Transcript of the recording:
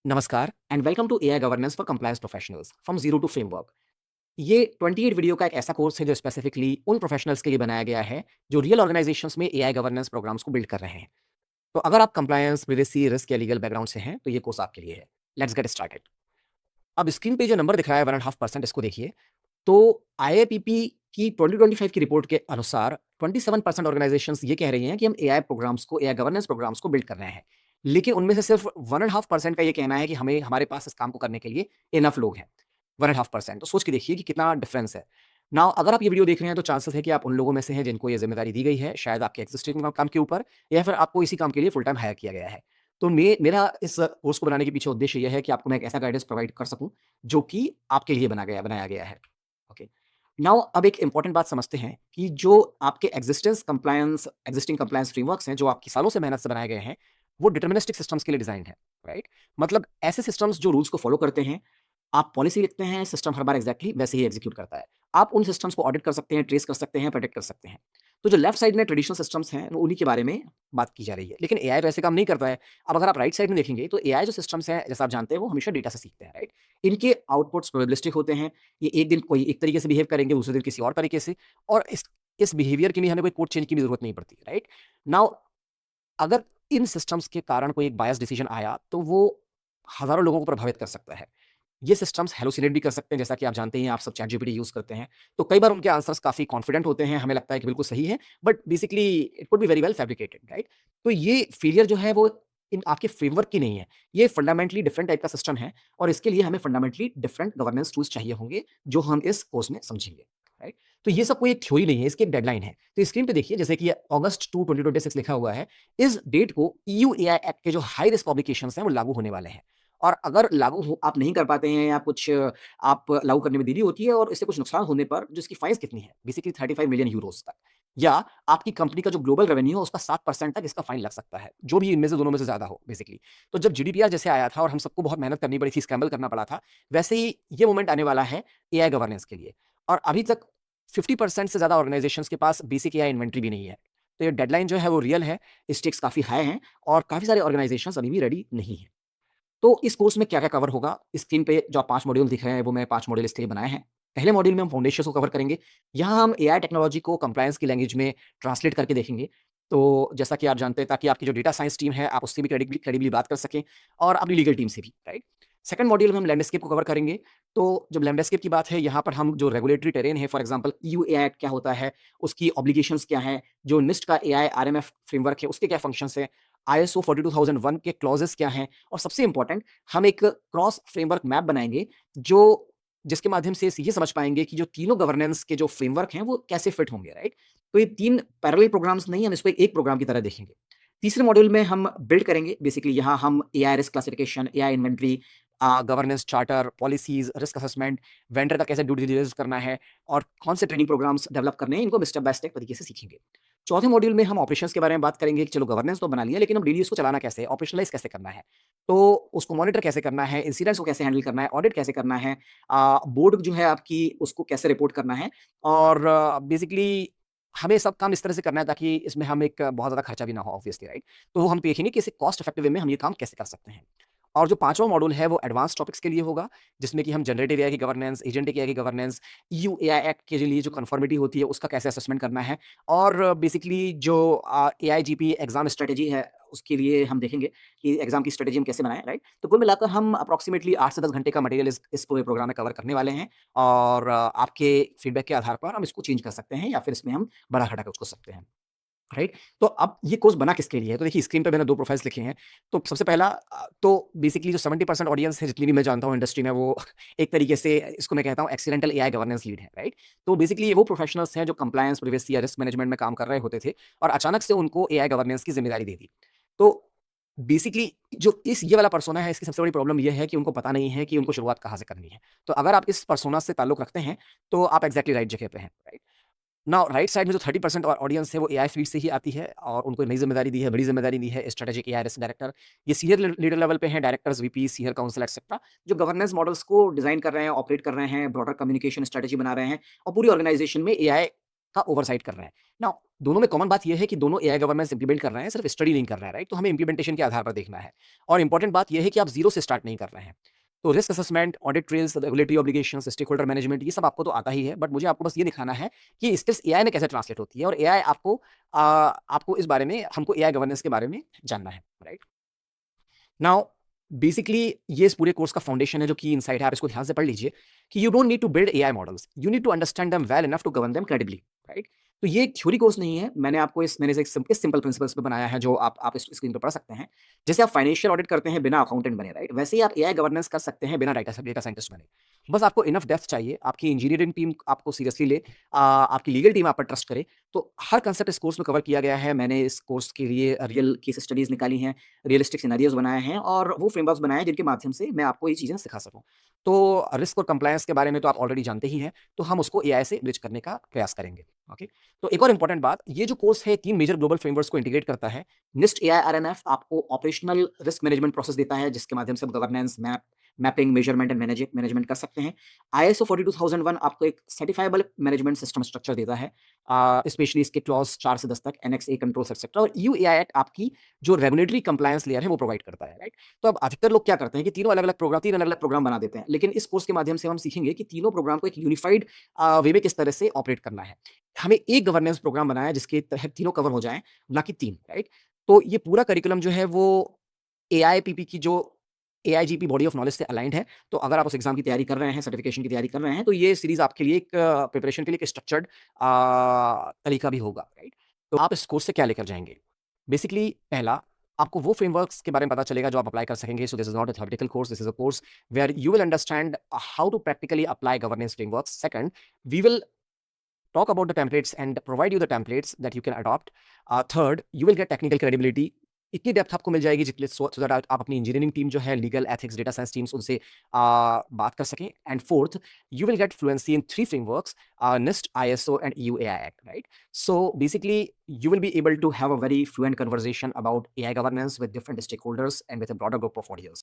नमस्कार and welcome to AI governance for compliance professionals from zero to framework. ये 28 video का एक ऐसा कोर्स है जो स्पेसिफिकली उन प्रोफेशनल्स के लिए बनाया गया है जो रियल ऑर्गेनाइजेशंस में एआई गवर्नेंस प्रोग्राम्स को बिल्ड कर रहे हैं। तो अगर आप कंप्लायंस, प्रिवेसी, रिस्क या लीगल बैकग्राउंड से हैं तो ये कोर्स आपके लिए है। Let's get started. अब स्क्रीन पे जो नंबर दिख रहा है 1.5%, इसको देखिए। तो आईआईपीपी की 2025 की रिपोर्ट के अनुसार 27% ऑर्गेनाइजेशंस ये कह रही हैं कि हम एआई प्रोग्राम्स को, एआई गवर्नेंस प्रोग्राम्स को बिल्ड कर रहे हैं। लेकिन उनमें से सिर्फ 1.5% का ये कहना है कि हमें, हमारे पास इस काम को करने के लिए इनफ लोग हैं। 1.5%, तो सोच के देखिए कि कितना डिफरेंस है। नाउ अगर आप ये वीडियो देख रहे हैं तो चांसेस है कि आप उन लोगों में से हैं जिनको ये जिम्मेदारी दी गई है, शायद आपके एक्जिस्टिंग काम के ऊपर, या फिर आपको इसी काम के लिए फुल टाइम हायर किया गया है। तो मेरा इस कोर्स को बनाने के पीछे उद्देश्य यह है कि आपको मैं एक ऐसा गाइडेंस प्रोवाइड कर सकूं जो कि आपके लिए बनाया गया है। ओके। नाउ अब एक इंपॉर्टेंट बात समझते हैं कि जो आपके एग्जिस्टिंग कंप्लायंस फ्रेमवर्क्स हैं, जो आपकी सालों से मेहनत से बनाए गए हैं, वो डिटर्मिनिस्टिक सिस्टम्स के लिए डिजाइन है। राइट? मतलब ऐसे सिस्टम्स जो रूल्स को फॉलो करते हैं। आप पॉलिसी लिखते हैं, सिस्टम हर बार एग्जैक्टली वैसे ही एग्जीक्यूट करता है। आप उन सिस्टम्स को ऑडिट कर सकते हैं, ट्रेस कर सकते हैं, प्रोटेक्ट कर सकते हैं। तो जो लेफ्ट साइड में ट्रेडिशनल सिस्टम्स हैं, वो उन्हीं के बारे में बात की जा रही है। लेकिन एआई तो ऐसे काम नहीं करता है। अब अगर आप राइट साइड में देखेंगे तो एआई जो सिस्टम्स हैं, जैसा आप जानते हैं, वो हमेशा डेटा से सीखते हैं। राइट? इनके आउटपुट्स प्रोबेबिलिस्टिक होते हैं। ये एक दिन कोई एक तरीके से बिहेव करेंगे, दूसरे दिन किसी और तरीके से। और इस बिहेवियर के लिए हमें कोई कोड चेंज की भी जरूरत नहीं पड़ती। राइट? नाउ अगर इन सिस्टम्स के कारण कोई एक बायस डिसीजन आया तो वो हजारों लोगों को प्रभावित कर सकता है। ये सिस्टम्स हेलुसिनेट भी कर सकते हैं, जैसा कि आप जानते हैं, आप सब चैट जीपीटी यूज करते हैं। तो कई बार उनके आंसर्स काफी कॉन्फिडेंट होते हैं, हमें लगता है कि बिल्कुल सही है, but basically it could be very well fabricated. Right? तो ये फेलियर जो है वो इन आपके फ्रेमवर्क की नहीं है। ये फंडामेंटली डिफरेंट टाइप का सिस्टम है, और इसके लिए हमें फंडामेंटली डिफरेंट गवर्नेंस टूल्स चाहिए होंगे, जो हम इस कोर्स में समझेंगे। राइट? तो ये सब कोई एक थ्योरी नहीं है, इसकी एक डेडलाइन है। तो स्क्रीन पे देखिए, जैसे कि अगस्त 2 2026 लिखा हुआ है। इस डेट को ईयू एआई एक्ट के जो हाई रिस्क पब्लिकेशंस हैं वो लागू होने वाले हैं। और अगर लागू हो, आप नहीं कर पाते हैं, या कुछ आप लागू करने में देरी होती है और इससे कुछ नुकसान होने पर, जो इसकी फाइन्स कितनी है, बेसिकली 35 मिलियन यूरोस तक, या आपकी कंपनी का जो ग्लोबल रेवेन्यू है उसका 7% तक इसका फाइन लग सकता है, जो भी इनमें से दोनों में से ज्यादा हो बेसिकली। तो जब जीडीपीआर जैसे आया था और हम सबको बहुत मेहनत करनी पड़ी थी, स्क्रैम्बल करना पड़ा था, वैसे ही ये मोमेंट आने वाला है एआई गवर्नेंस के लिए। और अभी तक 50% से ज्यादा ऑर्गेनाइजेशंस के पास बेसिक एआई इन्वेंट्री भी नहीं है। तो ये डेडलाइन जो है वो रियल है, स्टेक्स काफी हाई हैं, और काफी सारे ऑर्गेनाइजेशंस अभी भी रेडी नहीं है। तो इस कोर्स में क्या-क्या कवर होगा? स्क्रीन पे जो 5 मॉड्यूल दिख रहे हैं, वो मैं 5 मॉड्यूल इसके लिए बनाए हैं। पहले मॉड्यूल में हम फाउंडेशंस को कवर करेंगे। यहाँ हम एआई टेक्नोलॉजी को कंप्लायंस की लैंग्वेज में ट्रांसलेट करके देखेंगे। तो जैसा कि आप जानते हैं, ताकि आपकी जो डेटा साइंस टीम है, आप उससे भी क्रेडिबली बात कर सकें, और अपनी लीगल टीम से भी। राइट? सेकंड मॉड्यूल में हम लैंडस्केप को कवर करेंगे। तो जब लैंडस्केप की बात है, यहाँ पर हम जो रेगुलेटरी टेरेन है, for example EU AI act क्या होता है, उसकी ऑब्लिगेशंस क्या हैं, जो निस्ट का एआई आरएमएफ फ्रेमवर्क है, उसके क्या फंक्शंस हैं, आईएसओ 42001 के क्लॉजेस क्या हैं, और सबसे इंपॉर्टेंट, हम एक क्रॉस फ्रेमवर्क मैप बनाएंगे, जो जिसके माध्यम से ये समझ पाएंगे कि जो तीनों गवर्नेंस के जो फ्रेमवर्क हैं वो कैसे फिट होंगे। राइट? तो ये 3 पैरेलल प्रोग्राम्स नहीं, हम इसको एक प्रोग्राम की तरह देखेंगे। तीसरे मॉड्यूल में हम बिल्ड करेंगे, बेसिकली यहाँ हम AI risk classification, AI inventory, governance charter, policies, risk assessment, vendor का कैसे ड्यू डिलिजेंस करना है, और कौन से ट्रेनिंग प्रोग्राम्स डेवलप करने हैं, इनको स्टेप बाय स्टेप तरीके से सीखेंगे। चौथे मॉड्यूल में हम ऑपरेशंस के बारे में बात करेंगे कि चलो गवर्नेंस तो बना लिया, लेकिन अब डेली उसको चलाना कैसे है, ऑपरेशनलाइज कैसे करना है, तो उसको मॉनिटर कैसे करना है, इंसिडेंट्स को कैसे हैंडल करना है, ऑडिट कैसे करना है, बोर्ड जो है आपकी उसको कैसे रिपोर्ट करना है, और बेसिकली हमें सब काम इस तरह से करना है ताकि इसमें हम एक बहुत ज़्यादा खर्चा भी ना हो, ऑब्वियसली। राइट? तो हम देखेंगे कि इसे कॉस्ट इफेक्टिव वे में हम ये काम कैसे कर सकते हैं। और जो पांचवा मॉड्यूल है वो एडवांस टॉपिक्स के लिए होगा, जिसमें कि हम जनरेटिव एआई की गवर्नेंस, एजेंटिक एआई की गवर्नेंस, ईयू एआई एक्ट के लिए जो कंफर्मिटी होती है उसका कैसे असेसमेंट करना है, और बेसिकली जो एआईजीपी एग्जाम स्ट्रेटेजी है, उसके लिए हम देखेंगे कि एग्जाम की स्ट्रेटेजी हम कैसे बनाएं। राइट? तो कुल मिलाकर हम अप्रोक्सीमेटली 8 से 10 घंटे का मटेरियल इस पूरे प्रोग्राम में कवर करने वाले हैं, और आपके फीडबैक के आधार पर हम इसको चेंज कर सकते हैं, या फिर इसमें हम बढ़ा घटा कर उसको सकते हैं। राइट? तो अब ये कोर्स बना किसके लिए है? तो देखिए, स्क्रीन पे मैंने 2 प्रोफाइल्स लिखे हैं। तो सबसे पहला, तो बेसिकली जो 70% ऑडियंस है, जितनी भी मैं जानता हूँ इंडस्ट्री में, वो एक तरीके से इसको मैं कहता हूँ एक्सीडेंटल एआई गवर्नेंस लीड है। राइट? तो बेसिकली ये वो प्रोफेशनल्स हैं जो कंप्लायंस, प्रिवेसी या रिस्क मैनेजमेंट में काम कर रहे होते थे, और अचानक से उनको एआई गवर्नेंस की जिम्मेदारी दे दी। तो बेसिकली जो ये वाला पर्सोना है, इसकी सबसे बड़ी प्रॉब्लम ये है कि उनको पता नहीं है कि उनको शुरुआत कहाँ से करनी है। तो अगर आप इस पर्सोना से ताल्लुक रखते हैं, तो आप एक्जेक्टली राइट जगह पे हैं। राइट? नाउ राइट साइड में जो 30% ऑडियंस है वो एआई फील्ड से ही आती है, और उनको नई जिम्मेदारी दी है, बड़ी जिम्मेदारी दी है, स्ट्रेटेजिक एआई रिस्क डायरेक्टर। ये सीनियर लीडर लेवल पे हैं, directors, VP, senior council etcetera, जो गवर्नेंस मॉडल्स को डिजाइन कर रहे हैं, ऑपरेट कर रहे हैं, ब्रॉडर कम्युनिकेशन स्ट्रेटेजी बना रहे हैं, और पूरी ऑर्गेनाइजेशन में एआई का ओवरसाइट कर रहे हैं। नाउ दोनों में कॉमन बात यह है कि दोनों एआई गवर्नेंस इंप्लीमेंट कर रहे हैं, सिर्फ स्टडी नहीं कर रहे हैं, राइट? तो हमें इंप्लीमेंटेशन के आधार पर देखना है। और इंपॉर्टेंट बात यह है कि आप जीरो से स्टार्ट नहीं कर रहे हैं। तो risk assessment, audit trails, regulatory obligations, stakeholder management, ये सब आपको तो आता ही है, बट मुझे आपको बस ये दिखाना है कि स्किल्स एआई में कैसे ट्रांसलेट होती है, और एआई आपको इस बारे में, हमको एआई गवर्नेंस के बारे में जानना है, राइट? नाउ बेसिकली ये इस पूरे कोर्स का फाउंडेशन है, जो की इनसाइट है, आप इसको ध्यान से पढ़ लीजिए कि you don't need to build AI models, you need to understand them well enough to govern them credibly, right? तो ये एक थ्योरी कोर्स नहीं है, मैंने इसे इस सिंपल प्रिंसिपल्स पे बनाया है, जो आप इस स्क्रीन पे पढ़ सकते हैं। जैसे आप फाइनेंशियल ऑडिट करते हैं बिना अकाउंटेंट बने, राइट? वैसे ही आप एआई गवर्नेंस कर सकते हैं बिना डेटा साइंटिस्ट बने। बस आपको इनफ डेप्थ चाहिए, आपकी इंजीनियरिंग टीम आपको सीरियसली ले, आपकी लीगल टीम आप पर ट्रस्ट करे। तो हर कंसेप्ट इस कोर्स में कवर किया गया है। मैंने इस कोर्स के लिए रियल केस स्टडीज निकाली हैं, रियलिस्टिक सिनेरियोज बनाए हैं, और वो फ्रेमवर्क्स बनाए हैं जिनके माध्यम से मैं आपको ये चीज़ें सिखा सकूँ। तो रिस्क और कंप्लायंस के बारे में तो आप ऑलरेडी जानते ही हैं, तो हम उसको एआई से ब्रिज करने का प्रयास करेंगे। ओके, तो एक और इंपॉर्टेंट बात, ये जो कोर्स है 3 मेजर ग्लोबल फ्रेमवर्क्स को इंटीग्रेट करता है। निस्ट एआई आरएनएफ आपको ऑपरेशनल रिस्क मैनेजमेंट प्रोसेस देता है, जिसके माध्यम से आप governance, mapping, measurement and management कर सकते हैं। आईएसओ 42001 आपको एक सर्टिफाइबल मैनेजमेंट सिस्टम स्ट्रक्चर देता है, स्पेशली इसके क्लॉज 4 से 10 तक, एनेक्स ए कंट्रोल्स एक्सेट्रा। और यूएआई एक्ट आपकी जो रेगुलेटरी कंप्लायंस लेयर है वो प्रोवाइड करता है, राइट? तो अब अधिकतर लोग क्या करते हैं कि तीन अलग अलग प्रोग्राम बना देते हैं, लेकिन इस कोर्स के माध्यम से हम सीखेंगे कि तीनों प्रोग्राम को एक यूनिफाइड वे में किस तरह से ऑपरेट करना है। हमें एक गवर्नेंस प्रोग्राम बनाया है जिसके तहत तीनों कवर हो जाएं, ना कि 3, राइट? तो ये पूरा करिकुलम जो है वो एआईपीपी की जो एआईजीपी बॉडी ऑफ नॉलेज से अलाइंड है। तो अगर आप उस एग्जाम की तैयारी कर रहे हैं, सर्टिफिकेशन की तैयारी कर रहे हैं, तो ये सीरीज आपके लिए एक प्रिपरेशन के लिए एक स्ट्रक्चर्ड तरीका भी होगा, राइट? तो आप इस कोर्स से क्या लेकर जाएंगे? बेसिकली पहला, आपको वो फ्रेमवर्क्स के बारे में पता चलेगा जो आप अप्लाई कर सकेंगे। So this is not a theoretical course, this is a course where you will understand how to practically apply governance frameworks. Second, we will talk about the templates and provide you the templates that you can adopt. Third, you will get technical credibility. इतनी depth आपको मिल जाएगी जितने so that आप अपनी engineering team जो है, legal, ethics, data science teams, उनसे बात कर सकें। And fourth, you will get fluency in 3 frameworks, NIST, ISO and EU AI Act, right? So basically you will be able to have a very fluent conversation about AI governance with different stakeholders and with a broader group of audience.